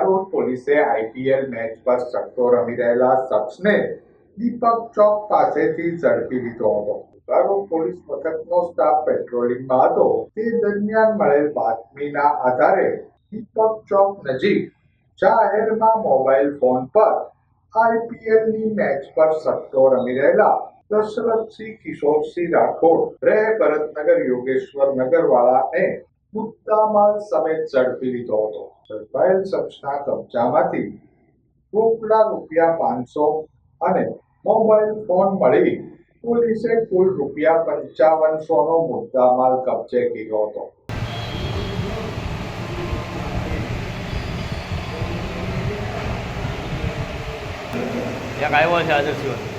Road પોલીસે IPL match પર સટ્ટો રમી રહેલા શખ્સને દીપક ચોક પાસેથી ઝડપી લીધો હતો. રોડ પોલીસ મથકનો સ્ટાફ પેટ્રોલિંગમાં હતો તે દરમિયાન મળેલ બાતમીના આધારે દીપક ચોક નજીક જાહેરમાં મોબાઈલ ફોન પર આઈપીએલની મેચ પર સટ્ટો રમી રહેલા દશરથસિંહ કિશોરસિંહ રાઠોડ રહે ભરતનગર યોગેશ્વર નગર વાળાને મુદ્દામાલ સમેત ઝડપી લીધો હતો. ઝડપાયેલ શખ્સના કબજામાંથી રોકડા ₹500 અને મોબાઈલ ફોન મળી પોલીસે કુલ ₹5500 નો મુદ્દામાલ કબજે કર્યો હતો. એક આવ્યો છે આજે સિવાય